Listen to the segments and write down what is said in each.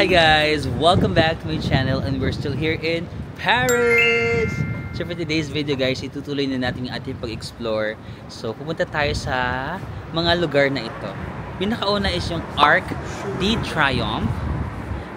Hi guys! Welcome back to my channel and we're still here in Paris! So for today's video guys, itutuloy na natin yung ating pag-explore. So pupunta tayo sa mga lugar na ito. Pinakauna is yung Arc de Triomphe.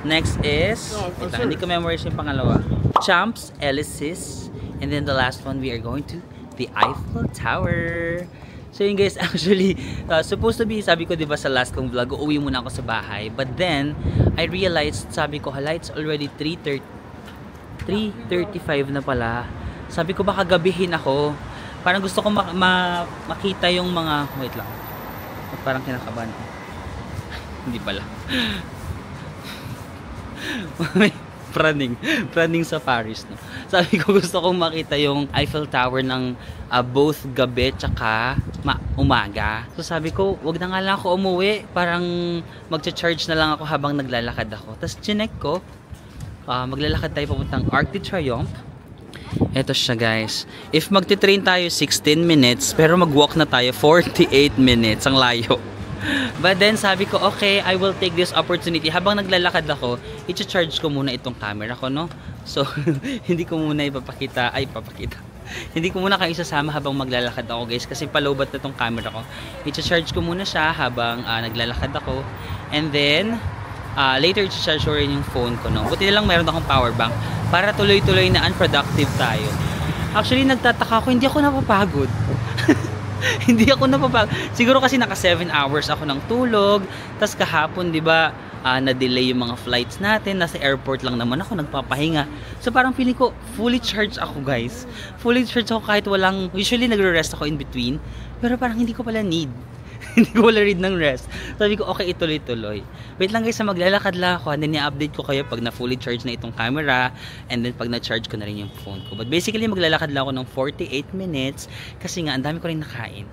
Next is, hindi ko memorize yung pangalawa. Champs-Élysées. And then the last one, we are going to the Eiffel Tower. So yun guys, actually, supposed to be, sabi ko diba sa last kong vlog, uuwi muna ako sa bahay. But then, I realized, sabi ko, hala, it's already 3:35 na pala. Sabi ko, baka gabihin ako. Parang gusto ko makita yung mga, wait lang. Parang kinakabahan. Hindi pala. Praning sa Paris, no? Sabi ko gusto kong makita yung Eiffel Tower ng both gabi tsaka umaga. So sabi ko, wag na nga lang ako umuwi. Parang magcha-charge na lang ako habang naglalakad ako. Tapos chinek ko, maglalakad tayo papuntang Arc de Triomphe. Ito siya guys. If magti-train tayo 16 minutes, pero mag-walk na tayo 48 minutes. Ang layo. But then sabi ko, okay, I will take this opportunity. Habang naglalakad ako, i-charge ko muna itong camera ko, no? So, hindi ko muna ipapakita. Hindi ko muna kayo isasama habang maglalakad ako, guys. Kasi palobat na itong camera ko. I-charge ko muna siya habang naglalakad ako. And then, later i-charge ko rin yung phone ko, no? Buti na lang meron akong power bank para tuloy-tuloy na unproductive tayo. Actually, nagtataka ako, hindi ako napapagod. Hindi ako napapagod. Siguro kasi naka 7 hours ako ng tulog. Tapos kahapon, di ba, na-delay yung mga flights natin. Nasa airport lang naman ako, nagpapahinga. So parang feeling ko, fully charged ako guys. Fully charged ako kahit walang, usually nagre-rest ako in between. Pero parang hindi ko pala need. Hindi ko wala read ng rest. Sabi ko, okay, ituloy-tuloy. Wait lang guys, maglalakad lang ako. And then i-update ko kayo pag na-fully charge na itong camera. And then pag na-charge ko na rin yung phone ko. But basically, maglalakad lang ako ng 48 minutes. Kasi nga, ang dami ko rin nakain.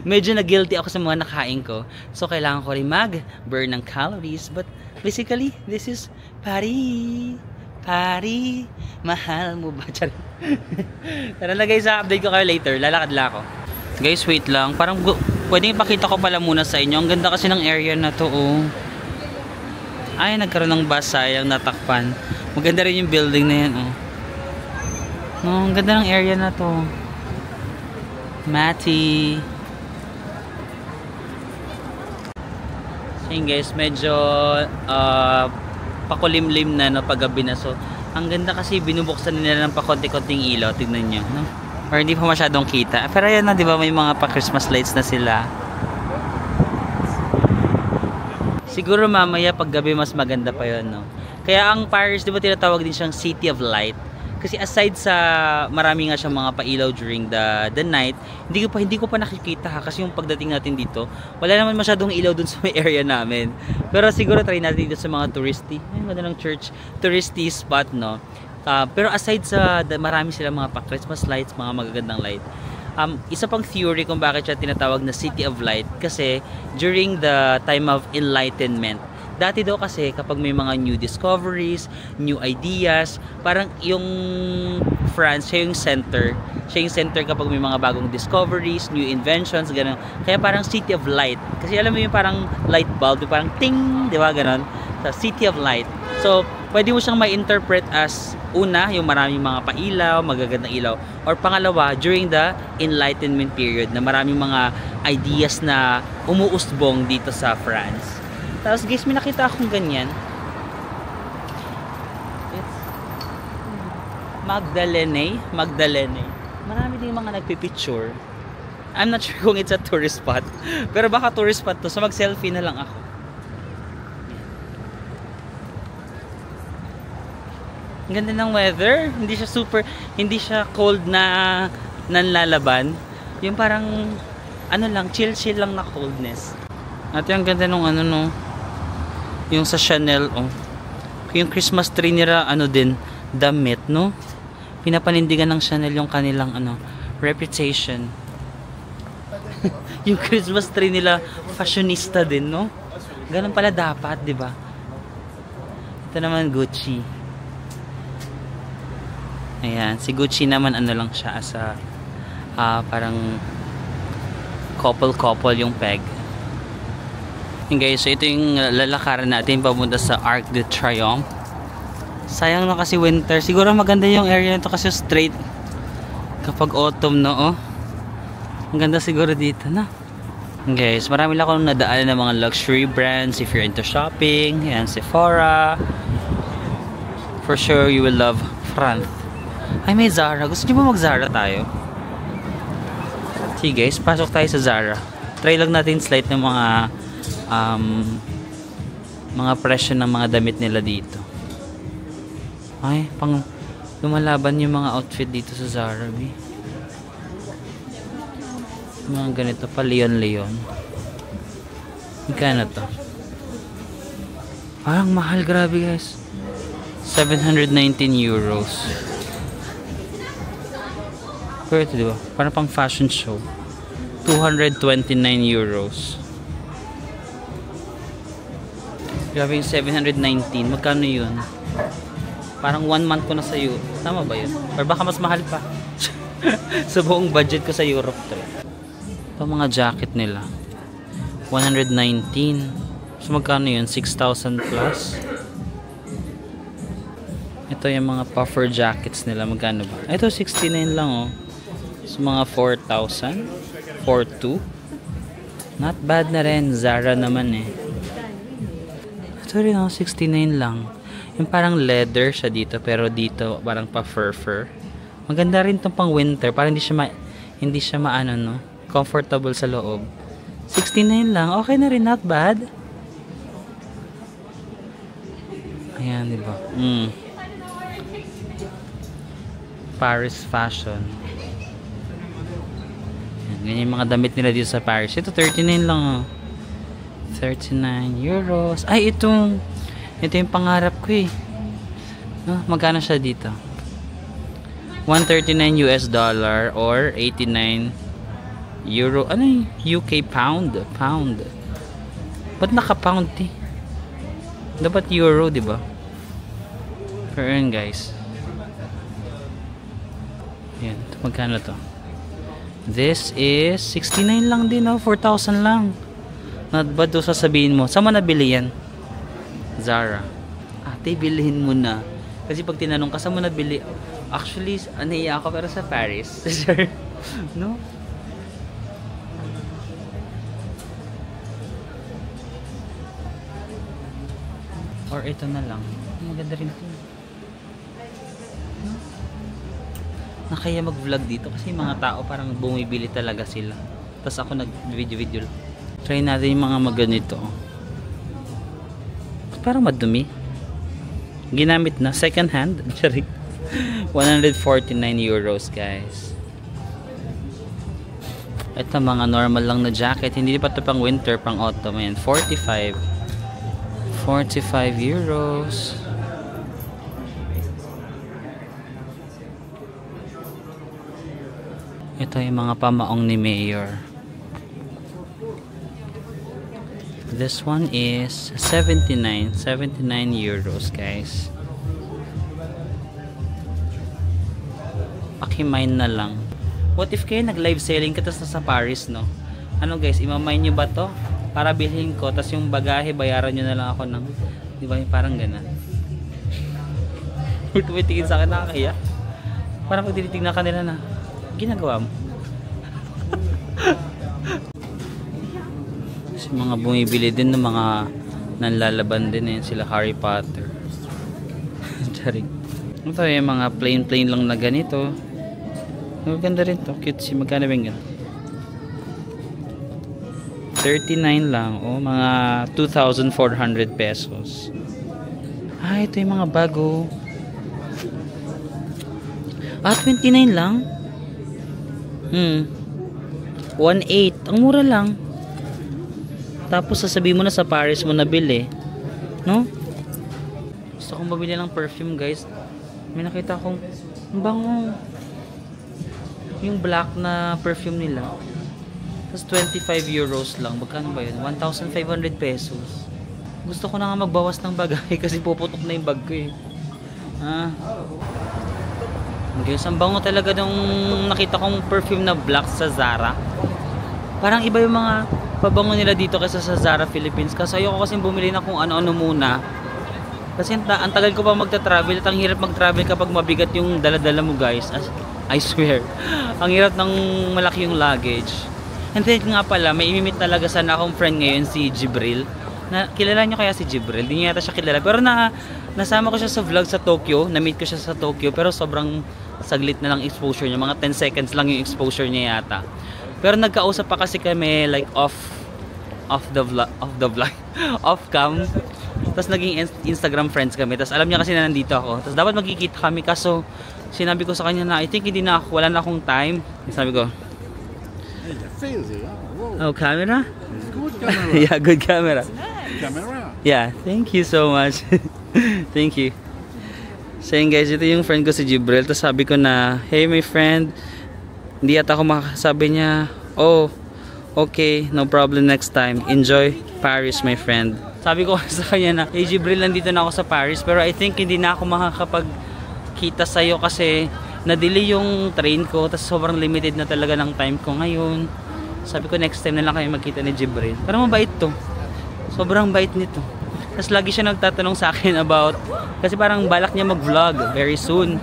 Medyo na-guilty ako sa mga nakain ko. So, kailangan ko rin mag-burn ng calories. But basically, this is Paris. Paris, mahal mo ba? Tara na guys, update ko kayo later. Lalakad lang ako. Guys, wait lang. Parang pwedeng ipakita ko pala muna sa inyo. Ang ganda kasi ng area na to, oh. Ay, nagkaroon ng bus, sayang natakpan. Maganda rin yung building na yan, oh. No, ang ganda ng area na to. Mati. So yun guys, medyo pakulimlim na, no, paggabi na. So, ang ganda kasi binubuksan nila ng pakonti-konting ilaw. Tignan nyo, no? Or hindi pa masyadong kita. Pero ayan na, di ba, may mga pa-Christmas lights na sila. Siguro mamaya pag gabi mas maganda pa yun, no? Kaya ang Paris, di ba tinatawag din siyang City of Light? Kasi aside sa marami nga siyang mga pailaw during the night, hindi ko pa nakikita ha. Kasi yung pagdating natin dito, wala naman masyadong ilaw dun sa may area namin. Pero siguro try natin dito sa mga touristy. Ay, ganda ng church. Touristy spot, no? Pero aside sa marami silang mga pa-Christmas lights, mga magagandang light, isa pang theory kung bakit siya tinatawag na City of Light, kasi during the time of Enlightenment, dati daw kasi kapag may mga new discoveries, new ideas, parang yung France, siya yung center kapag may mga bagong discoveries, new inventions, gano'n. Kaya parang City of Light, kasi alam mo yung parang light bulb, parang ting, di ba, gano'n, sa City of Light. So pwede mo siyang ma-interpret as una, yung maraming mga pailaw, magagandang ilaw, or pangalawa, during the Enlightenment period na maraming mga ideas na umuusbong dito sa France. Tapos guys, may nakita akong ganyan. It's Magdalene. Marami din mga nagpipicture. I'm not sure kung it's a tourist spot, pero baka tourist spot to, so mag-selfie na lang ako. Ang ganda ng weather, hindi siya cold na nanlalaban. Yung parang ano lang, chill lang na coldness. At yung ganda nung ano, no, yung sa Chanel, oh. Yung Christmas tree nila, ano din, damit, no? Pinapanindigan ng Chanel yung kanilang ano, reputation. Yung Christmas tree nila, fashionista din, no? Ganun pala dapat, di ba? Ito naman Gucci. Ayan, si Gucci naman ano lang siya as a parang couple yung peg. Yung guys, so ito yung lalakaran natin papunta sa Arc de Triomphe. Sayang na kasi winter. Siguro maganda yung area nito kasi straight kapag autumn, no? Oh. Ang ganda siguro dito, na. Guys, marami lang akong nadaan ng mga luxury brands if you're into shopping. Yan, Sephora. For sure, you will love France. Ay, may Zara. Gusto niyo ba mag-Zara tayo? Sige guys, pasok tayo sa Zara. Try lang natin slide ng mga presyo ng mga damit nila dito. Ay, pang lumalaban yung mga outfit dito sa Zara, B. Mga ganito pa, Leon. Magkano to? Parang mahal, grabe guys. 719 euros. Pero ito, diba? Parang pang fashion show. 229 euros. Grabe yung 719. Magkano yun? Parang 1 month ko na sa Europe. Tama ba yun? Or baka mas mahal pa. Sa buong budget ko sa Europe to. Ito mga jacket nila. 119. So magkano yun? 6,000 plus. Ito yung mga puffer jackets nila. Magkano ba? Ito 69 lang oh. So mga 4,000. 4,2. Not bad na rin. Zara naman eh. Ito rin oh, 69 lang. Yung parang leather siya dito, pero dito parang pa fur. Maganda rin tong pang winter, parang hindi siya maano, no? Comfortable sa loob. 69 lang. Okay na rin, not bad. Ayan, di ba? Paris fashion. Ayan, ganyan yung mga damit nila dito sa Paris. Ito 39 lang, oh. 39 euros. Ay, ito yung pangarap ko eh. No, magkano siya dito? 139 US dollar or 89 euro. Ano yung UK pound? Pound. Ba't naka-pound eh? Dapat euro, di ba? Pero yun guys. Yan. Magkano to? This is 69 lang din, oh. 4,000 lang. Not bad do sasabihin mo. Saan mo nabili yan? Zara. Ate, bilhin mo na. Kasi pag tinanong ka, saan mo nabili? Actually, naiya ako pero sa Paris. No? Or ito na lang. Maganda rin ito. No? Nakaya mag-vlog dito kasi mga tao parang bumibili talaga sila. Tapos ako nag-video lang. Try natin yung mga maganito. Parang madumi. Ginamit na. Second hand. 149 euros guys. Ito mga normal lang na jacket. Hindi pa ito pang winter, pang autumn. Ayan. 45 euros. Ito yung mga pamaong ni Mayor. This one is 79 euros guys. Pakimine na lang. What if kayo nag-live selling ka tapos nasa Paris, no? Ano guys, imamine nyo ba to? Para bilhin ko, tapos yung bagahe bayaran nyo na lang ako ng, di ba, parang gana. Tumitingin sa akin, nakakaya. Parang pag tinitignan ka nila na, ginagawa mo. Mga bumibili din ng mga nanlalaban din eh, sila Harry Potter. Charing. Ito yung mga plain lang na ganito. Maganda rin to, cute. Magkano ba yung ganito? 39 lang, oh, mga 2,400 pesos. Ah, ito yung mga bago. Ah, 29 lang. 1.8, ang mura lang. Tapos sasabihin mo na sa Paris mo nabili, no? Gusto kong mabili ng perfume guys. May nakita akong bango. Yung black na perfume nila. Tapos 25 euros lang. Magkano ba yun? 1,500 pesos. Gusto ko na nga magbawas ng bagay kasi puputok na yung bag ko eh. Guys, ang bango talaga nung nakita kong perfume na black sa Zara. Parang iba yung mga pabango nila dito kaysa sa Zara Philippines. Kasi ayoko kasi bumili na kung ano-ano muna. Kasi ang tagal ko pa magta-travel at ang hirap mag-travel kapag mabigat yung dala-dala mo guys. I swear. Ang hirap ng malaki yung luggage. And then nga pala, may imimit talaga sana akong friend ngayon, si Jibril. Kilala nyo kaya si Jibril? Hindi niya yata siya kilala. Pero nasama ko siya sa vlog sa Tokyo. Na-meet ko siya sa Tokyo. Pero sobrang saglit na lang exposure niya. Mga 10 seconds lang yung exposure niya yata. Pero nagkausap pa kasi kami like off the vlog, off cam. Tapos naging Instagram friends kami. Tapos alam niya kasi na nandito ako. Tapos dapat magkikita kami. Kaso sinabi ko sa kanya na I think hindi na ako, wala na akong time. Sabi ko, oh, camera? Good camera. Yeah, good camera. Camera. Yeah, thank you so much. Thank you. So yun guys, ito yung friend ko si Jibril. Tapos sabi ko na, hey my friend, hindi yata ako makakasabi niya, oh, okay, no problem next time. Enjoy Paris, my friend. Sabi ko sa kanya na, hey Jibril, nandito na ako sa Paris. Pero I think hindi na ako makakapagkita sa'yo kasi na-delay yung train ko. Tapos sobrang limited na talaga ng time ko ngayon. Sabi ko next time na lang kayo magkita ni Jibril. Pero mabait to. Sobrang bait nito. Tapos lagi siya nagtatanong sa akin about, kasi parang balak niya mag-vlog very soon.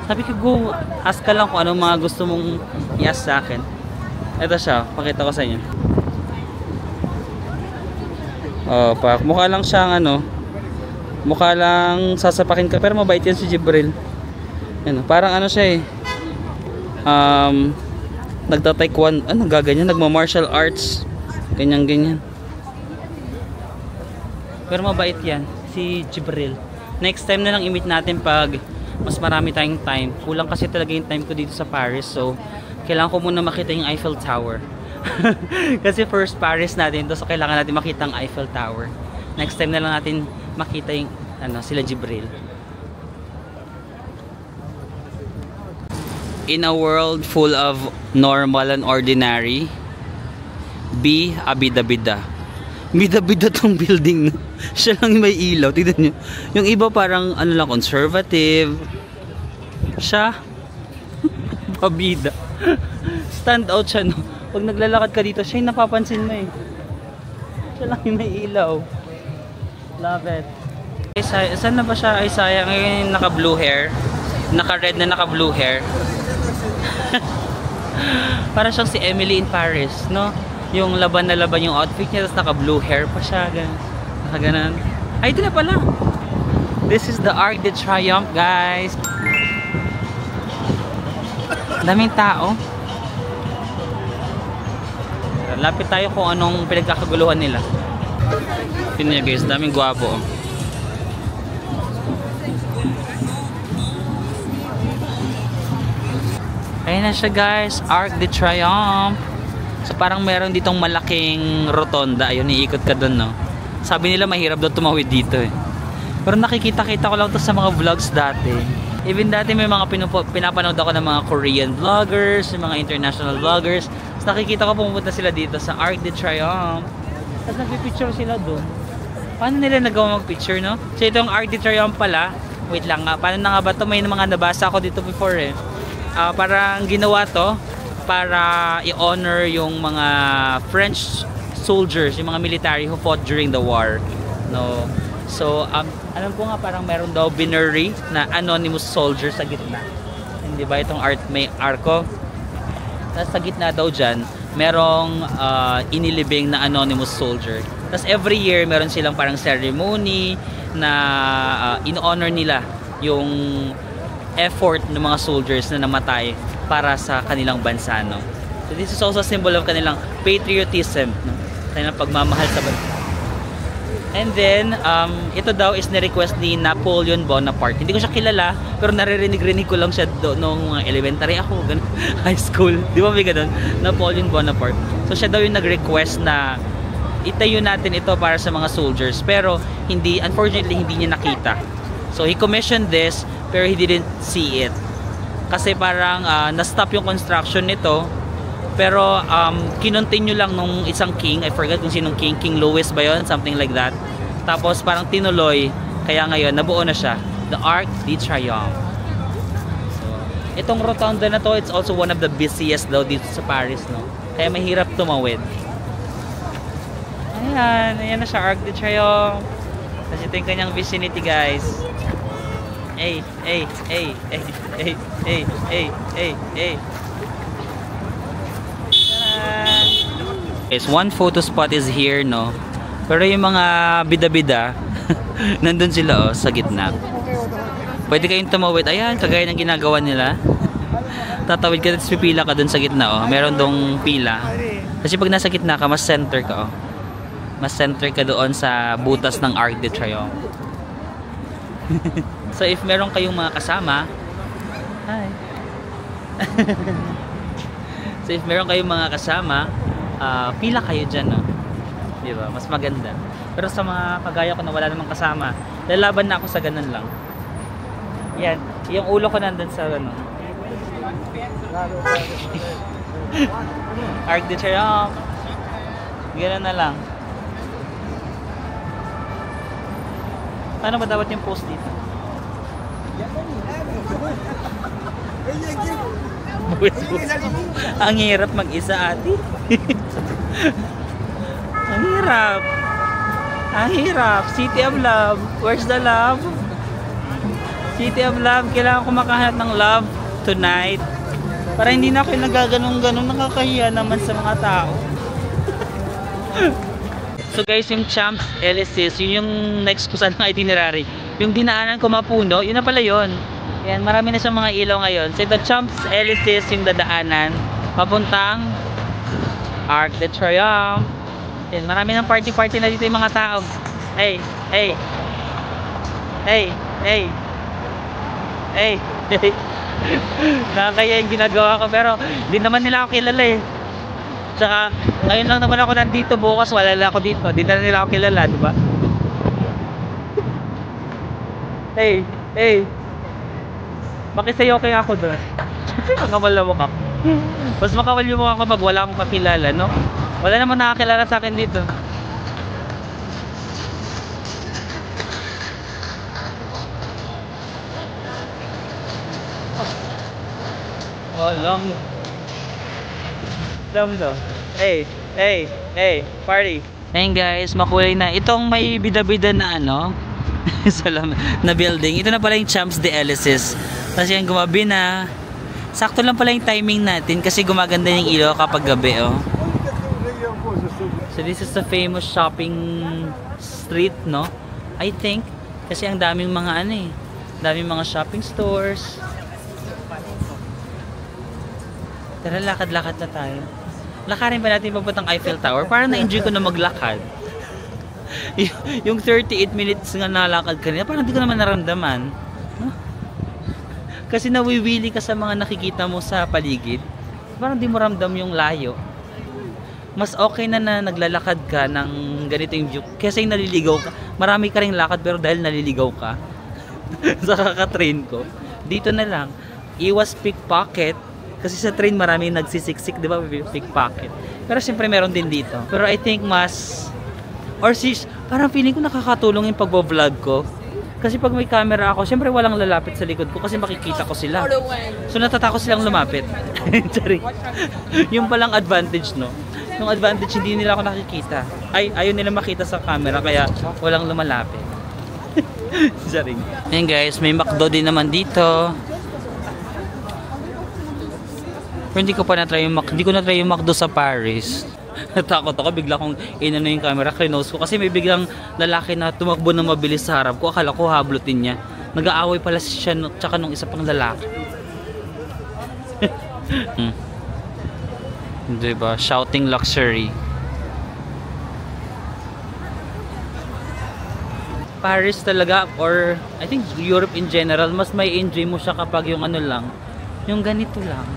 Sabi ko, go, ask ka lang kung anong mga gusto mong i-ask sa akin. Ito siya, pakita ko sa inyo. Oh, mukha lang siyang mukha lang sasapakin ka, pero mabait yan si Jibril. Ano, parang siya nagta-taekwondo, gaganyan, nagma-martial arts, ganyan. Pero mabait yan, si Jibril. Next time na lang i-meet natin pag mas marami tayong time. Kulang kasi talaga yung time ko dito sa Paris. So, kailangan ko muna makita yung Eiffel Tower. Kasi first Paris natin to, so kailangan natin makita ang Eiffel Tower. Next time na lang natin makita yung sila Jibril. In a world full of normal and ordinary, be a bida-bida. Bida-bida tong building. Siya lang yung may ilaw. Tignan nyo. Yung iba parang lang, conservative. Siya pabida. Stand out siya, no? Pag naglalakad ka dito, siya yung napapansin mo eh. Siya lang yung may ilaw. Love it. Saan na ba siya? Ay sayang, ngayon naka blue hair. Naka red na naka blue hair. Para siyang si Emily in Paris, no? Yung laban na laban yung outfit niya, tapos naka blue hair pa siya, nakaganan. Ay, ito na pala. This is the Arc de Triomphe, guys. Daming tao. Lapit tayo kung anong pinagkakaguluhan nila. Tingnan niyo guys, daming gwapo. Ayan na siya guys, Arc de Triomphe. So parang meron ditong malaking rotonda. Ayun, iikot ka dun, no? Sabi nila mahirap daw tumawid dito eh. Pero nakikita-kita ko lang to sa mga vlogs dati. Even dati may mga pinapanood ako ng mga Korean vloggers, yung mga international vloggers. So nakikita ko pumunta sila dito sa Arc de Triomphe. Tapos nagpipicture sila dun. Paano nila nagawa mag-picture, no? So itong Arc de Triomphe pala, wait lang nga, paano na nga ba to? May mga nabasa ako dito before eh. Parang ginawa to para i-honor yung mga French soldiers, yung mga military who fought during the war, no? So alam ko nga parang meron daw binary na anonymous soldier sa gitna, hindi ba itong may arko. Tapos sa gitna daw dyan merong inilibing na anonymous soldier. Tapos every year meron silang parang ceremony na in-honor nila yung effort ng mga soldiers na namatay para sa kanilang bansa, no? So this is also a symbol of kanilang patriotism, no? Kanilang pagmamahal sa bansa. And then ito daw is na-request ni Napoleon Bonaparte. Hindi ko siya kilala, pero naririnig-rinig ko lang siya nung elementary ako, high school. Di ba may ganun? Napoleon Bonaparte. So siya daw yung nag-request na itayo natin ito para sa mga soldiers, pero unfortunately hindi niya nakita. So he commissioned this, pero he didn't see it. Kasi parang na-stop yung construction nito. Pero kinontinue lang nung isang king. I forgot kung sinong king. King Louis ba yun? Something like that. Tapos parang tinuloy. Kaya ngayon, nabuo na siya. The Arc de Triomphe. So, itong rotunda na to, it's also one of the busiest daw dito sa Paris, no? Kaya mahirap tumawid. Ayan, ayan na siya, Arc de Triomphe. Kasi ito yung kanyang vicinity, guys. Hey, hey, hey, hey, hey, hey, hey, hey, hey. Guys, one photo spot is here, no? Pero yung mga bida-bida, nandun sila, oh, sa gitna. Pwede kayong tumawid. Ayan, kagaya ng ginagawa nila. Tatawid ka, tapos pipila ka dun sa gitna, oh. Meron dong pila. Kasi pag nasa gitna ka, mas center ka, oh. Mas center ka doon sa butas ng Arc de Triomphe. So, if meron kayong mga kasama, hi. So, if meron kayong mga kasama, pila kayo dyan, no? Diba? Mas maganda. Pero sa mga kagaya ko na wala namang kasama, lalaban na ako sa ganun lang. Yan. Yung ulo ko nandun sa ano. Arc de Triomphe. Ganun na lang. Paano ba dapat yung post dito? Ang hirap mag-isa, ate. Ang hirap. Ang hirap. City of Love. Where's the love? City of Love. Kailangan ko makahanap ng love tonight. Para hindi na ako yung nagaganong-ganong, nakakahiya naman sa mga tao. So guys, yung Champs Elysees, yun yung next ko sa itinerary. Yung dinaanan ko Mapuno, yun na pala yun. Yan, marami na siyang mga ilaw ngayon. So the Champs Elysees yung dadaanan papuntang Arc de Triomphe. Yan, marami ng party-party na dito yung mga tao. Hey, hey. Hey, hey. Hey, hey. Nakakaya yung ginagawa ko, pero hindi naman nila ako kilala eh. Tsaka, ngayon lang naman ako nandito, bukas wala lang ako dito. Hindi na nila ako kilala, diba? Hey, hey. Makisayo kaya ako doon. Makawal na mukha. Mas makawal yung mukha ko pag wala akong kakilala, no? Wala naman nakakilala sa akin dito. Walang daw. Hey, hey, hey, party. Ayun guys, makulay na. Itong may bida-bida na ano, na building. Ito na pala yung Champs Elysees. Kasi yung gumabi na. Sakto lang pala yung timing natin kasi gumaganda yung ilaw kapag gabi, oh. So this is the famous shopping street, no? I think. Kasi ang daming mga ano eh. Daming mga shopping stores. Tara, lakad-lakad na tayo. Lakarin ba natin papuntang Eiffel Tower? Parang na-enjoy ko na maglakad. Yung 38 minutes nga nalakad kanina, parang hindi ko naman naramdaman. Huh? Kasi nawiwili ka sa mga nakikita mo sa paligid. Parang di mo ramdam yung layo. Mas okay na naglalakad ka ng ganito yung view. Kasi naliligaw ka. Marami ka ring lakad pero dahil naliligaw ka sa kaka-train ko, dito na lang. Iwas pickpocket. Kasi sa train marami nagsisiksik, di ba? Pickpocket. Pero siyempre meron din dito. Pero I think mas... Or parang feeling ko nakakatulong yung pagbo-vlog ko. Kasi pag may camera ako, siyempre walang lalapit sa likod ko kasi makikita ko sila. So natatakot silang lumapit. Sorry. Yung palang advantage, no? Yung advantage, hindi nila ako nakikita. Ayaw nila makita sa camera kaya walang lumalapit. Sorry. Ayan guys, may McDo din naman dito. Pero hindi ko pa na-try yung hindi ko na-try yung McDo sa Paris. Natakot ako, bigla kong inano yung camera, close ko. Kasi may biglang lalaki na tumakbo na mabilis sa harap ko. Akala ko hablutin niya. Nag-aaway pala siya tsaka nung isa pang lalaki. Diba? Shouting luxury. Paris talaga, or I think Europe in general, mas may enjoy mo siya kapag yung ano lang, yung ganito lang.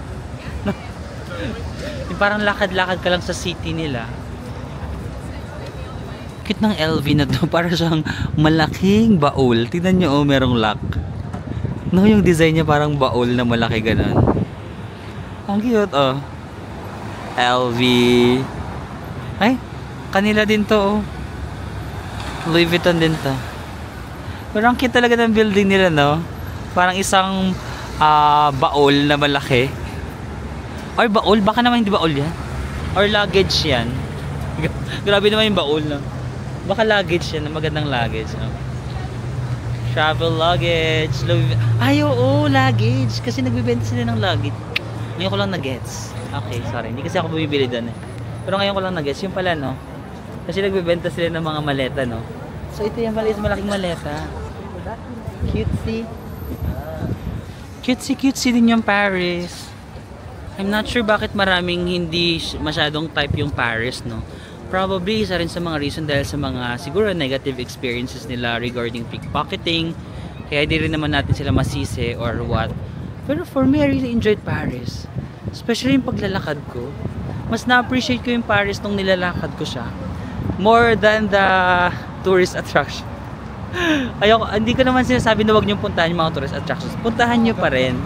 Yung parang lakad-lakad ka lang sa city nila. Cute ng LV na to. Para siyang malaking baul. Tignan nyo, oh, merong lock. No, yung design niya parang baul na malaki ganun. Ang cute, oh. LV. Ay, kanila din to, oh. Louis Vuitton din to. Pero ang cute talaga ng building nila, no? Parang isang baul na malaki. Or baul? Baka naman hindi baul yan. Or luggage yan. Grabe naman yung baul, no? Baka luggage yan, magandang luggage, no? Travel luggage. Ay, oo, luggage. Kasi nagbibenta sila ng luggage. Ngayon ko lang na-gets. Okay, sorry. Hindi kasi ako bumibili doon eh. Pero ngayon ko lang na-gets. Yung pala, no? Kasi nagbibenta sila ng mga maleta, no? So, ito yung malaking maleta. Cutesy. Cutesy din yung Paris. I'm not sure bakit maraming hindi masyadong type yung Paris, no? Probably isa rin sa mga reason dahil sa mga siguro negative experiences nila regarding pickpocketing. Kaya di rin naman natin sila masisi or what. Pero for me, I really enjoyed Paris. Especially yung paglalakad ko. Mas na-appreciate ko yung Paris nung nilalakad ko siya. More than the tourist attraction. Ayoko, hindi ko naman sinasabi na wag niyong puntahan yung mga tourist attractions. Puntahan niyo pa rin.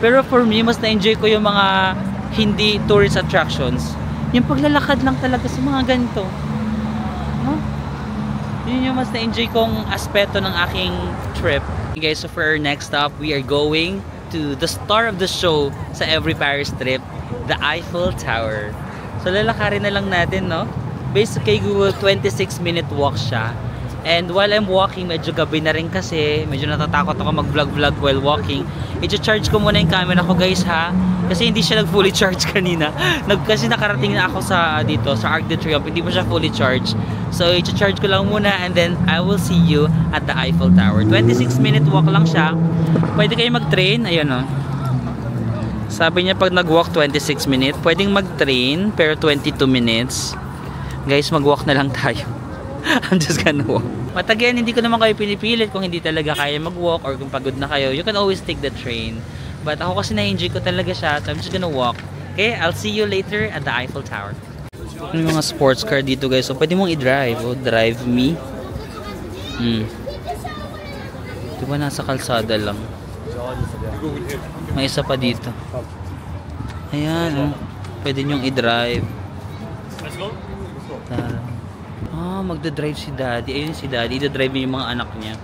Pero for me, mas na-enjoy ko yung mga hindi tourist attractions. Yung paglalakad lang talaga sa mga ganito. No? Yun yung mas na-enjoy kong aspeto ng aking trip. Okay, guys, so for our next stop, we are going to the star of the show sa every Paris trip, the Eiffel Tower. So lalakarin na lang natin, no? Based kay Google, 26-minute walk siya. And while I'm walking, medyo gabi na rin kasi medyo natatakot ako mag-vlog while walking. I-charge ko muna yung camera ko, guys, ha? Kasi hindi siya nag-fully charge kanina. Kasi nakarating na ako sa dito, sa Arc de Triomphe. Hindi pa siya fully charged. So, i-charge ko lang muna and then I will see you at the Eiffel Tower. 26-minute walk lang siya. Pwede kayo mag-train. Ayun, oh. Sabi niya pag nag-walk 26 minutes, pwedeng mag-train pero 22 minutes. Guys, mag-walk na lang tayo. I'm just gonna walk. But again, hindi ko naman kayo pinipilit kung hindi talaga kaya mag-walk or kung pagod na kayo. You can always take the train. But ako kasi na-enjoy ko talaga siya, so I'm just gonna walk. Okay, I'll see you later at the Eiffel Tower. May mga sports car dito, guys. So pwede mong i-drive. Oh, drive me. Diba nasa kalsada lang. May isa pa dito. Ayan, oh. Pwede nyong i-drive. Let's go. Magda-drive si Daddy. Ayun si Daddy. I-drive yung mga anak niya.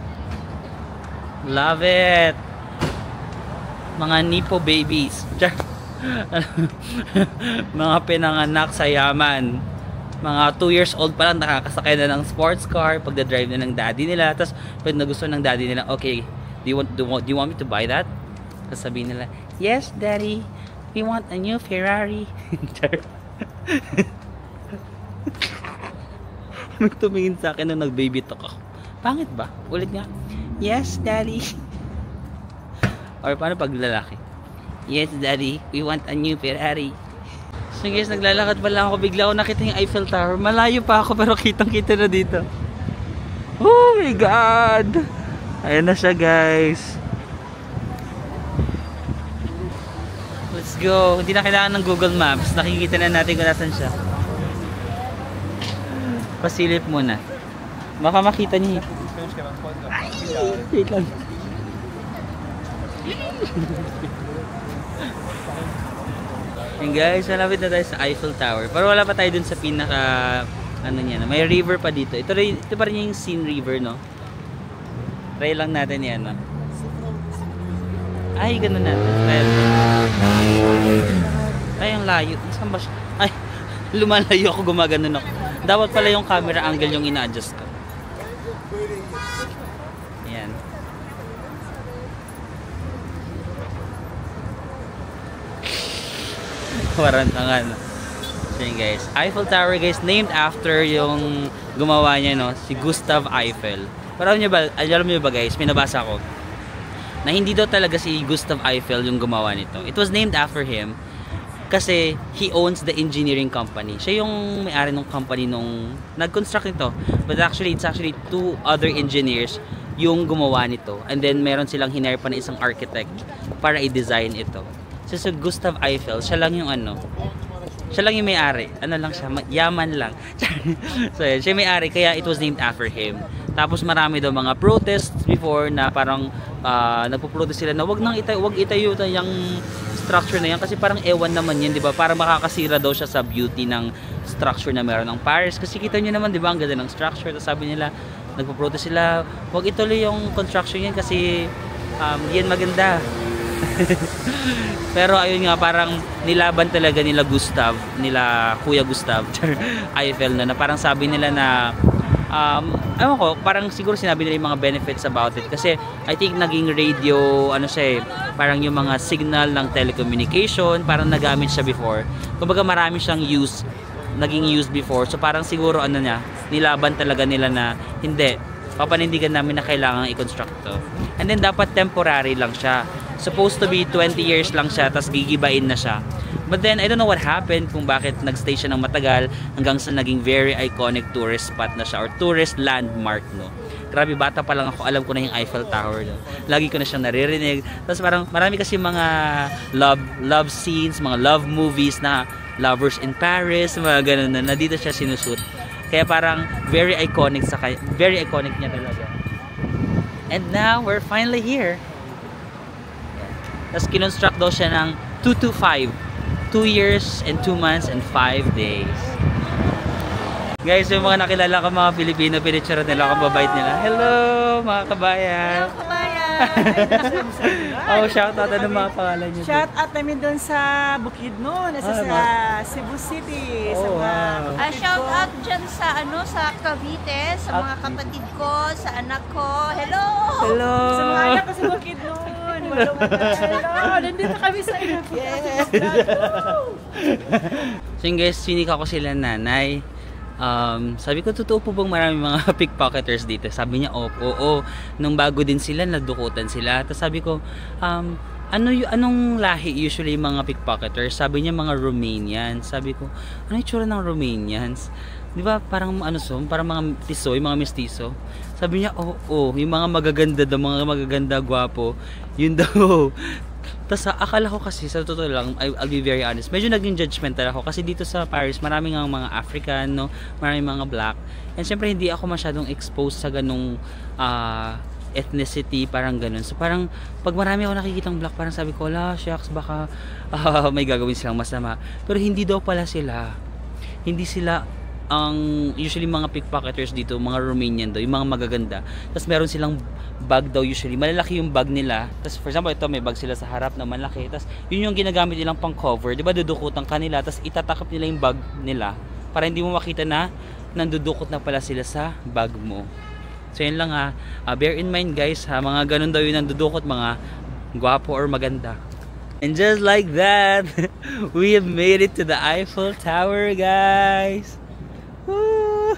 Love it! Mga Nipo babies. Mga pinanganak sa yaman. Mga 2 years old pa lang nakakasakay na ng sports car. Pagda-drive na ng daddy nila. Tapos pag nagustuhan ng daddy nila, okay, do you want me to buy that? Tapos sabihin nila, yes, Daddy. We want a new Ferrari. Nagtumingin sa akin nung nag-baby talk ako. Pangit ba? Ulit nga. Yes, Daddy. Or paano pag lalaki? Yes, Daddy. We want a new Ferrari. So guys, naglalakad pa lang ako. Bigla ako nakita yung Eiffel Tower. Malayo pa ako pero kitang-kita na dito. Oh my God! Ayan na siya, guys. Let's go. Hindi na kailangan ng Google Maps. Nakikita na natin kung nasan siya. Pasilip muna. Baka makita niyo. Ay, wait lang. And guys, malapit na tayo sa Eiffel Tower. Pero wala pa tayo dun sa pinaka ano niya, no? May river pa dito. Ito pa rin yung Seine River, no? Try lang natin yan, no? Ay, ganun natin. Ay, ang layo. Saan ba siya? Ay, lumalayo ako, gumaganon ako. Dapat pala yung camera angle yung ina-adjust ko. Ayan. Warang tangan. So yun, guys. Eiffel Tower, guys, named after yung gumawa niya, no? Si Gustave Eiffel. Pero alam niyo ba, guys, may nabasa ko na hindi daw talaga si Gustave Eiffel yung gumawa nito. It was named after him kasi he owns the engineering company. Siya yung may-ari ng company nung nag-construct nito. But actually, it's actually 2 other engineers yung gumawa nito. And then, meron silang hinire pa na isang architect para i-design ito. So, Gustave Eiffel, siya lang yung ano, siya lang yung may-ari. Ano lang siya, yaman lang. So, siya yung may-ari, kaya it was named after him. Tapos, marami daw mga protests before na parang nagpo-protest sila na wag itayo yung structure na yan kasi parang ewan naman yan, di ba? Para makakasira daw siya sa beauty ng structure na meron ng Paris. Kasi kita nyo naman, di ba, ang ganda ng structure. Tapos sabi nila, nagpo-protest sila, wag ituloy yung construction yan kasi yan maganda. Pero ayun nga, parang nilaban talaga nila Gustav, nila Kuya Gustav, Eiffel na parang sabi nila na ewan ko, parang siguro sinabi nila yung mga benefits about it. Kasi I think naging radio, ano siya eh, parang yung mga signal ng telecommunication, parang nagamit siya before. Kumbaga marami siyang naging used before. So parang siguro ano niya, nilaban talaga nila na hindi, papanindigan namin na kailangan i-construct to. And then dapat temporary lang siya. Supposed to be 20 years lang siya, tas gigibain na siya. But then, I don't know what happened, kung bakit nag-stay siya ng matagal hanggang sa naging very iconic tourist spot na siya or tourist landmark, no. Grabe, bata pa lang ako, alam ko na yung Eiffel Tower, no. Lagi ko na siyang naririnig. Tapos parang marami kasi mga love scenes, mga love movies na Lovers in Paris, mga ganun na dito siya sinushoot. Kaya parang very iconic niya talaga. And now, we're finally here. Tapos kinonstruct daw siya ng 225. 2 years and 2 months and 5 days. Guys, yung mga nakilala ko mga Pilipino, pinicture nila ako, babait nila. Hello mga kabayan. Hello kabayan. Oh, shout out, ano mga pangalan niyo? Shout out namin doon sa Bukidnon, sa Cebu City. Oh, wow. Shout out dyan sa sa Cavite, sa mga kapatid ko, sa anak ko. Hello! Hello! Sa mga anak ko sa Bukidnon. Hello! Nandito kami sa inyo. Yes! So yung guys, sinika ko sila nanay. Sabi ko, totoo po bang marami mga pickpocketers dito? Sabi niya, oo. Nung bago din sila, nadukutan sila. Tapos sabi ko, anong lahi usually yung mga pickpocketers? Sabi niya, mga Romanians. Sabi ko, ano yung tsura ng Romanians? Di ba parang parang mga tisoy, mga mestizo? Sabi niya, oo, yung mga magaganda, gwapo, yun daw. Tapos akala ko kasi, sa totoo lang, I'll be very honest, medyo naging judgmental ako kasi dito sa Paris, maraming mga African, no? Maraming mga black. And syempre, hindi ako masyadong exposed sa ganung ethnicity, parang ganun. So parang, pag marami ako nakikitang black, parang sabi ko, shucks, baka may gagawin silang masama. Pero hindi daw pala sila. Hindi sila usually mga pickpocketers dito, mga Romanian daw, yung mga magaganda. Tapos meron silang bag daw usually, malalaki yung bag nila. Tapos for example, ito may bag sila sa harap na malaki. Tapos yun yung ginagamit nilang pang cover, 'di ba? Dudukutan kanila, tapos itatakip nila yung bag nila para hindi mo makita na nandudukot na pala sila sa bag mo. So yun lang bear in mind guys, mga ganun daw yung nandudukot, mga gwapo or maganda. And just like that, we have made it to the Eiffel Tower, guys. Woo!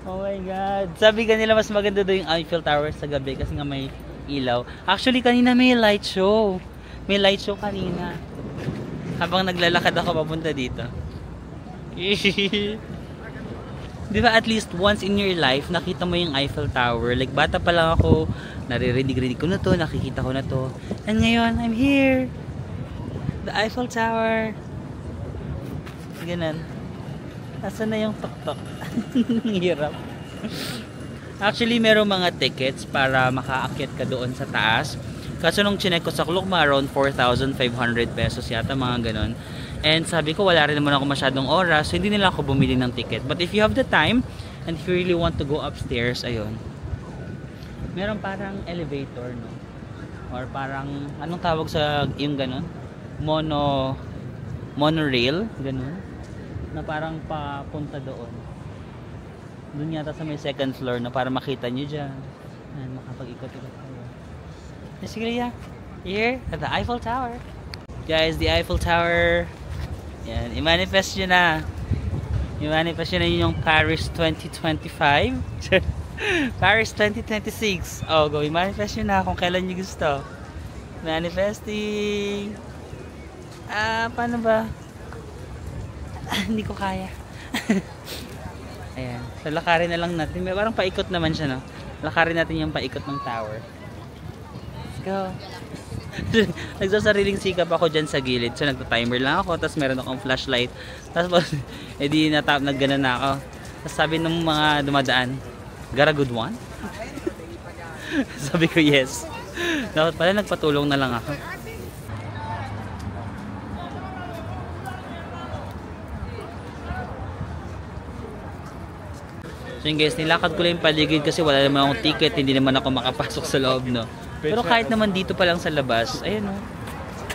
Oh my God. Sabi kanila mas maganda daw yung Eiffel Tower sa gabi kasi nga may ilaw. Actually, kanina may light show. May light show kanina. Habang naglalakad ako papunta dito. Di ba at least once in your life, nakita mo yung Eiffel Tower. Like bata pa lang ako, naririnig ko na to, nakikita ko na to. And ngayon, I'm here. The Eiffel Tower. Ganun. Nasaan na yung tok-tok? Hirap. Actually, merong mga tickets para makaakyat ka doon sa taas. Kaso nung chinek ko sa clock, around 4,500 pesos yata, mga ganon. And sabi ko, wala rin naman ako masyadong oras, so hindi nila ako bumili ng ticket. But if you have the time, and if you really want to go upstairs, ayun. Meron parang elevator, no? Or parang, anong tawag sa yung ganon? Monorail, ganon. Na parang papunta doon. Doon yata sa may second floor na para makita nyo dyan. Ayan, makapag-ikot-ikot kayo. Basically, yeah. Here at the Eiffel Tower. Guys, the Eiffel Tower. Yan, i-manifest nyo na. I-manifest nyo na yung Paris 2025. Paris 2026. Oh, go. I-manifest nyo na kung kailan nyo gusto. Manifesting. Paano ba? Hindi ko kaya. Ayan. So, lakarin na lang natin. May parang paikot naman siya, no? Lakarin natin yung paikot ng tower. Let's go. Nagsasariling sikap ako dyan sa gilid. So, nagta-timer lang ako. Tapos, meron akong flashlight. Tapos, edi nagganan na ako. Tapos, sabi ng mga dumadaan, got a good one? Sabi ko, yes. Dapat pala nagpatulong na lang ako. So yun guys, nilakad ko lang yung paligid kasi wala naman akong ticket, hindi naman ako makapasok sa loob, no. Pero kahit naman dito pa lang sa labas, ayun oh.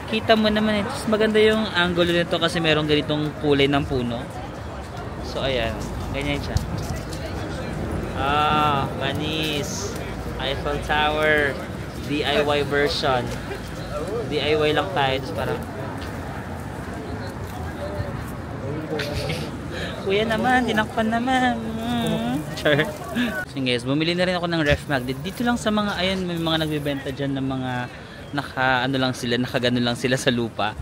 Kita mo naman eh. Maganda yung angle nito kasi merong ganitong kulay ng puno. So ayan, ganyan siya. Manis. Eiffel Tower. DIY version. DIY lang tayo. Tapos parang kuya naman, tinakpan naman. Sure. So guys, bumili na rin ako ng ref magnet. Dito lang sa mga, ayan, may mga nagbebenta dyan ng mga nakagano lang sila sa lupa.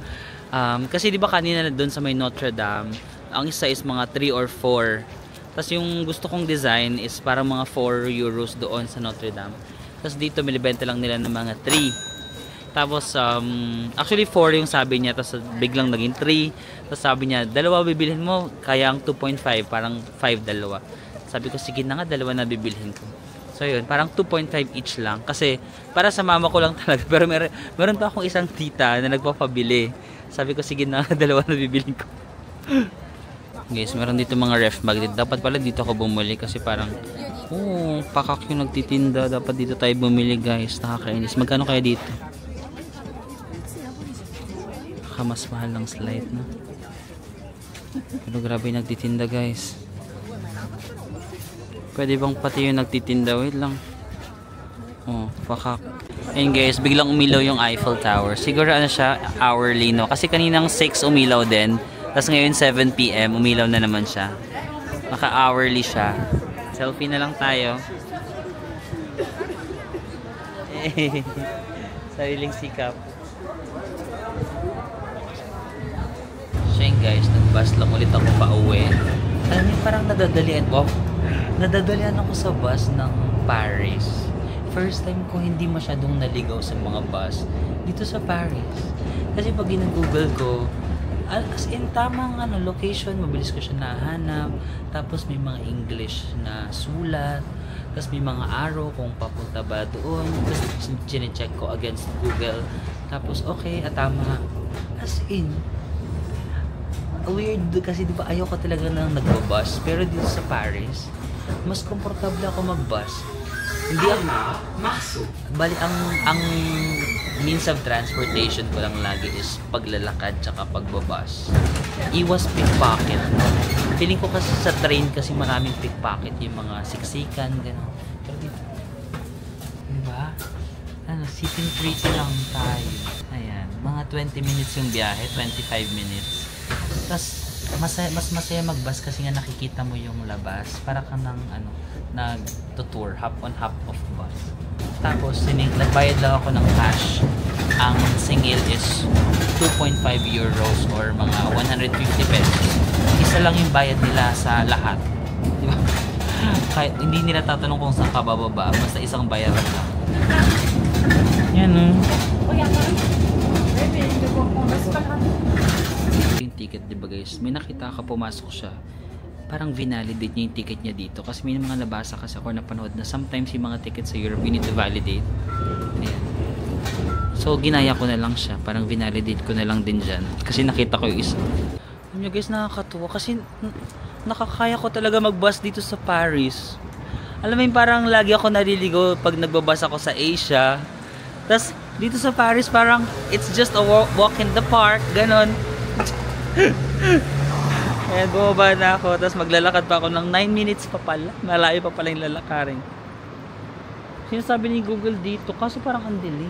Kasi di ba kanina doon sa may Notre Dame, ang isa is mga 3 or 4. Tapos yung gusto kong design is para mga 4 euros doon sa Notre Dame. Tapos dito milibenta lang nila ng mga 3. Tapos actually 4 yung sabi niya, tapos biglang naging 3. Tapos sabi niya, dalawa bibilhin mo, kaya ang 2.5, parang 5 dalawa. Sabi ko, sige na nga, dalawa na bibilhin ko. So yun, parang 2.5 each lang. Kasi para sa mama ko lang talaga. Pero meron pa akong isang tita na nagpapabili. Sabi ko, sige na, dalawa na bibilhin ko. Guys, meron dito mga ref magnet. Dapat pala dito ako bumili kasi parang pakak yung nagtitinda. Dapat dito tayo bumili guys. Nakakainis. Magkano kaya dito? Mas mahal ng slide, no? Pero grabe yung nagtitinda guys. Pwede bang pati yung nagtitinda? Wait lang. Pakak. Ayun guys, biglang umilaw yung Eiffel Tower. Siguro ano siya, hourly, no? Kasi kaninang 6 umilaw din. Tapos ngayon 7 PM, umilaw na naman siya. Naka-hourly siya. Selfie na lang tayo. Sariling sikap. So yun guys, nag-bus lang ulit ako pa uwi. Alam niyo, parang nadadalian ako sa bus ng Paris. First time ko hindi masyadong naligaw sa mga bus dito sa Paris. Kasi pag ginagoogle ko, as in tamang location, mabilis ko siya nahanap. Tapos may mga English na sulat. Tapos may mga arrow kung papunta ba doon. Tapos chinecheck ko against Google. Tapos okay, tama. As in, weird kasi diba ayoko talaga nang nagbabus. Pero dito sa Paris, mas komportable ako mag-bus. Hindi bali ang means of transportation ko lang lagi is paglalakad tsaka pagbabus. Iwas pickpocket. Feeling ko kasi sa train kasi maraming pickpocket, yung mga siksikan, gano'n. Pero dito, diba? Sitting pretty lang tayo. Ayan, mga 20 minutes yung biyahe, 25 minutes. Tapos, mas masaya mag-bus kasi nga nakikita mo yung labas. Para ka ng nag-tour, hop on hop off bus. Tapos, nagbayad lang ako ng cash. Ang singil is 2.5 euros or mga 150 pesos. Isa lang yung bayad nila sa lahat. Diba? Kahit hindi nila tatanong kung saan ka bababa, basta isang bayaran lang. Yan yung ticket, diba guys? May nakita ka, pumasok siya. Parang vinalidate niya yung ticket niya dito. Kasi may mga nabasa kasi ako napanood na sometimes yung mga tickets sa Europe, you need to validate. Ayan. So, ginaya ko na lang siya. Parang vinalidate ko na lang din dyan. Kasi nakita ko yung isa. Alam nyo guys, nakakatuwa. Kasi nakakaya ko talaga mag-bus dito sa Paris. Alam mo yung parang lagi ako naliligo pag nagbabas ako sa Asia. Tapos, dito sa Paris, parang it's just a walk in the park. Ganon. Ayan, bumaba na ako. Tapos maglalakad pa ako ng 9 minutes pa pala. Malayo pa pala yung lalakarin. Sinasabi ni Google dito, kaso parang ang dilim.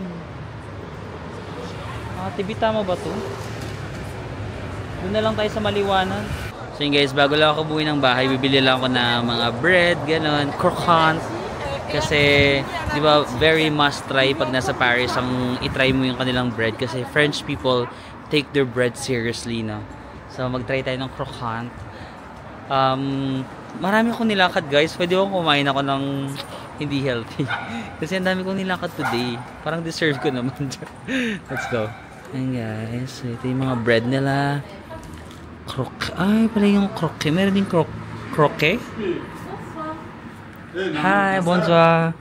TV, tama ba to? Doon na lang tayo sa maliwanag. So yun guys, bago lang ako buwi ng bahay, bibili lang ako ng mga bread, ganon, croissant. Kasi, di ba, very must try pag nasa Paris ang itry mo yung kanilang bread. Kasi French people take their bread seriously, no? So, mag-try tayo ng croissant. Marami akong nilakad, guys. Pwede akong kumain ako ng hindi healthy. Kasi ang dami kong nilakad today. Parang deserve ko naman. Let's go. Ayan, guys. So, ito yung mga bread nila. Ay, pala yung croque. Meron din croque. Hi, bonjour.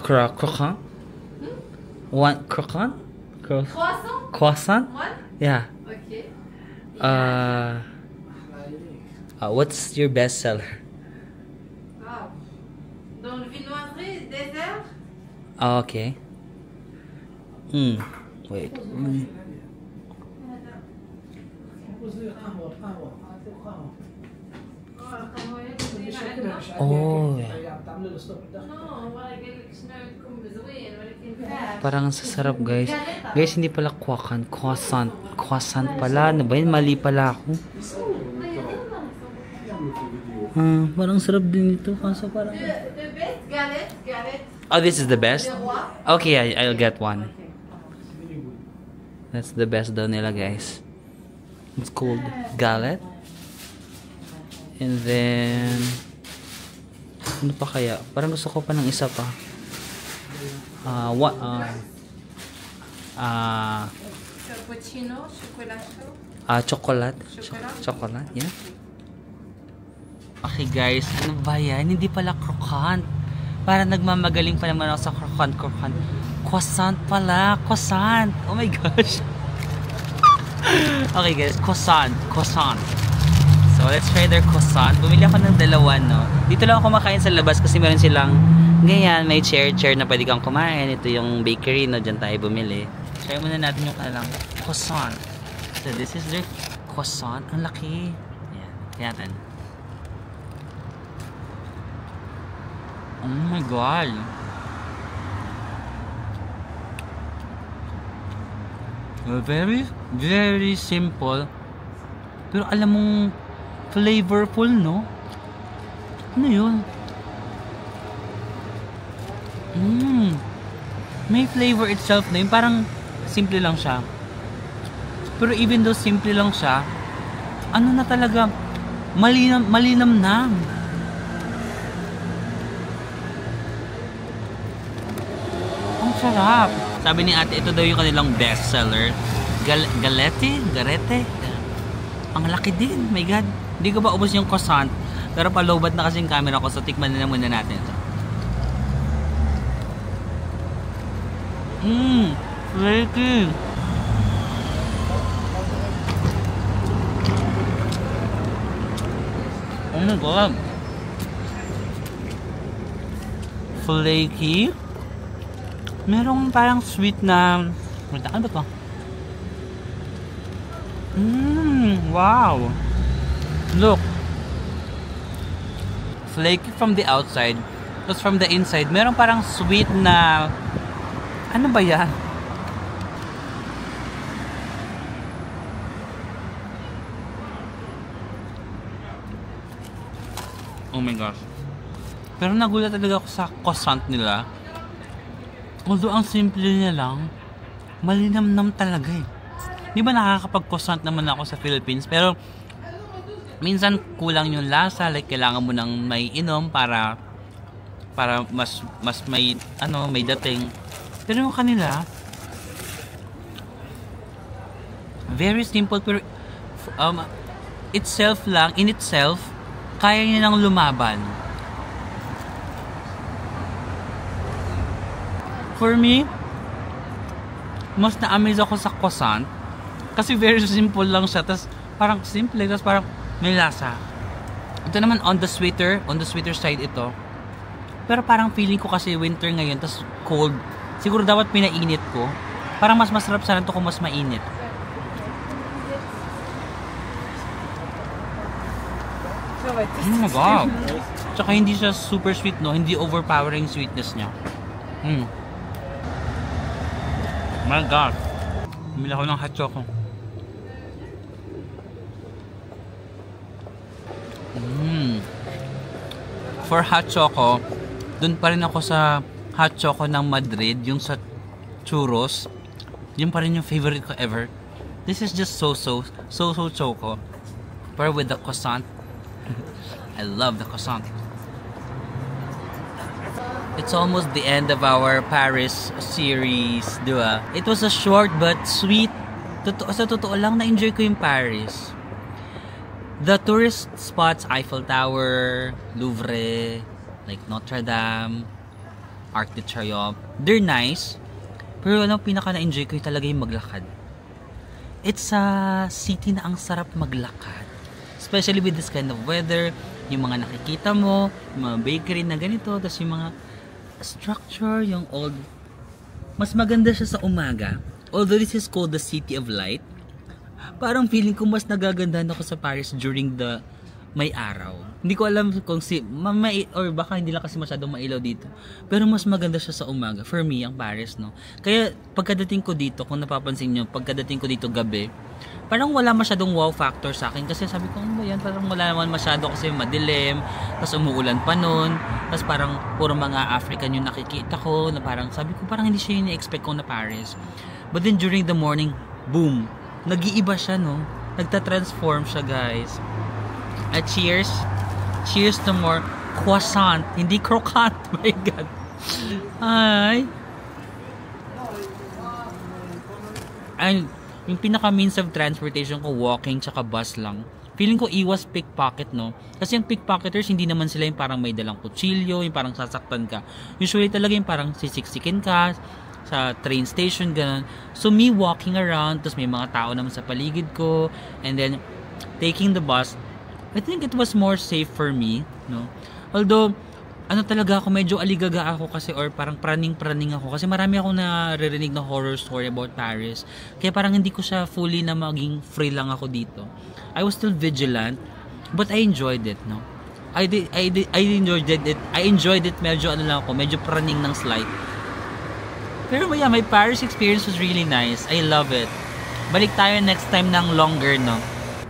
Croissant? One croissant? Croissant? Croissant? One? Yeah. Okay. What's your best seller? Wow. The Oh, okay. Wait. Oh. Parang sasarap, guys. Guys, hindi pala croissant. Croissant pala. Ano ba yun? Mali pala ako. Parang sarap din ito. Kaso parang... Oh, this is the best? Okay, I'll get one. That's the best daw nila, guys. It's called galette. And then... Ano pa kaya? Parang gusto ko pa ng isa pa. Cappuccino, chocolate. Chocolate. Chocolate, yeah. Okay guys, ano ba yan? Hindi pala croissant. Parang nagmamagaling pa naman ako sa croissant. Croissant pala. Croissant. Oh my gosh. Okay guys, croissant. So let's try their croissant. Bumili ako ng dalawa, no? Dito lang ako kumakain sa labas kasi meron silang ganyan, may chair na pwede kang kumain. Ito yung bakery, no? Diyan tayo bumili. Try muna natin yung kanilang croissant. So this is their croissant. Ang laki. Ayan. Kaya natin. Oh my god. Very, very simple. Pero alam mong flavorful, no? Ano yun? May flavor itself na yun. Parang simple lang siya. Pero even though simple lang siya, ano na talaga, malinam na. Ang sarap. Sabi ni ate, ito daw yung kanilang bestseller. Garete. Ang laki din. My God. Hindi ko ba ubos yung croissant. Pero palobad na kasi yung camera ko. So tikman na muna natin ito. Flaky. Oh my God. Flaky. Merong parang sweet na... Ano ba ito? Wow. Look. Flaky from the outside. Tapos from the inside, merong parang sweet na... Ano ba yan? Oh my gosh. Pero nagulat talaga ako sa croissant nila. Although ang simple niya lang, malinamnam talaga eh. Di ba nakakapag-croissant naman ako sa Philippines, pero minsan kulang yung lasa, like kailangan mo nang may inom para mas may may dating. Pero yung kanila, very simple, pero in itself, kaya niya nang lumaban. For me, mas na-amaze ako sa croissant kasi very simple lang siya, tas parang simple, tas parang may lasa. Ito naman on the sweeter side ito. Pero parang feeling ko kasi winter ngayon, tas cold. Siguro dapat pinainit ko. Parang mas masarap sana ito kung mas mainit. Oh my God. Tsaka hindi siya super sweet, no? Hindi overpowering sweetness niya. My God. Bumili ako ng hot choco. For hot choco, dun pa rin ako sa hot choco ng Madrid, yung sa churros. Yun pa rin yung favorite ko ever. This is just so choco. Pero with the croissant, I love the croissant. It's almost the end of our Paris series, di ba? It was a short but sweet. Sa totoo lang, na-enjoy ko yung Paris. The tourist spots, Eiffel Tower, Louvre, like Notre Dame, Arc de Triomphe, they're nice. Pero pinaka na-enjoy ko yung talaga yung maglakad. It's a city na ang sarap maglakad. Especially with this kind of weather, yung mga nakikita mo, yung mga bakery na ganito, tapos yung mga structure, yung old, mas maganda siya sa umaga. Although this is called the City of Light, parang feeling ko mas nagagandahan ako sa Paris during the may araw. Hindi ko alam kung or baka hindi lang kasi masyadong mailaw dito. Pero mas maganda siya sa umaga. For me, ang Paris, no? Kaya pagkadating ko dito, kung napapansin nyo, pagkadating ko dito gabi, parang wala masyadong wow factor sa akin. Kasi sabi ko, ano ba yan? Parang wala naman masyado kasi madilim. Tapos umuulan pa nun. Tapos parang puro mga African yung nakikita ko. Na parang, sabi ko, parang hindi siya yung na-expect ko na Paris. But then during the morning, boom! Nag-iiba siya, no? Nagta-transform siya, guys. At cheers. Cheers to more croissant. Hindi croquant. My God. Ay. Ay, yung pinaka means of transportation ko, walking tsaka bus lang. Feeling ko iwas pickpocket, no? Kasi yung pickpocketers, hindi naman sila yung parang may dalang kutsilyo, yung parang sasaktan ka. Usually talaga yung parang sisiksikin ka sa train station, ganun. So me walking around, tapos may mga tao naman sa paligid ko, and then taking the bus, I think it was more safe for me, no? Although, ano talaga ako, medyo aligaga ako kasi, or parang praning-praning ako kasi marami akong naririnig na horror story about Paris. Kaya parang hindi ko siya fully na maging free lang ako dito. I was still vigilant, but I enjoyed it, no? I enjoyed it. I enjoyed it, medyo ano lang ako, medyo praning ng slight. Pero yeah, my Paris experience was really nice. I love it. Balik tayo next time ng longer, no?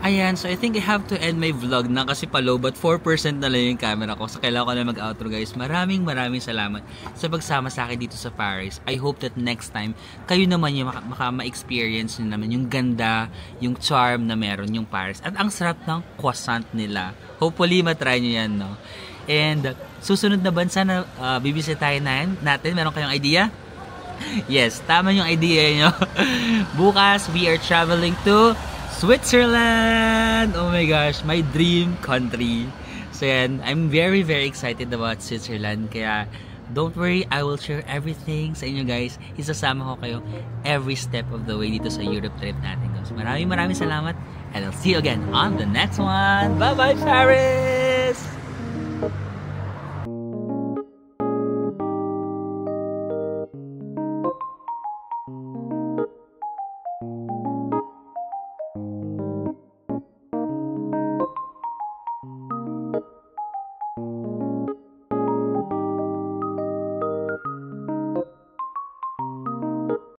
Ayan, so I think I have to end my vlog na kasi palo, but 4% na lang yung camera ko. So kailangan ko na mag-outro, guys. Maraming salamat sa pagsama sa akin dito sa Paris. I hope that next time, kayo naman yung ma-experience nyo naman yung ganda, yung charm na meron yung Paris. At ang sarap ng croissant nila. Hopefully, matry nyo yan, no? And susunod na bansa na bibisitahin natin, meron kayong idea? Yes, tama yung idea nyo. Bukas, we are traveling to Switzerland! Oh my gosh, my dream country. So yan, I'm very excited about Switzerland. Kaya, don't worry, I will share everything sa inyo, guys. Isasama ko kayo every step of the way dito sa Europe trip natin. So maraming salamat. And I'll see you again on the next one. Bye-bye, Paris!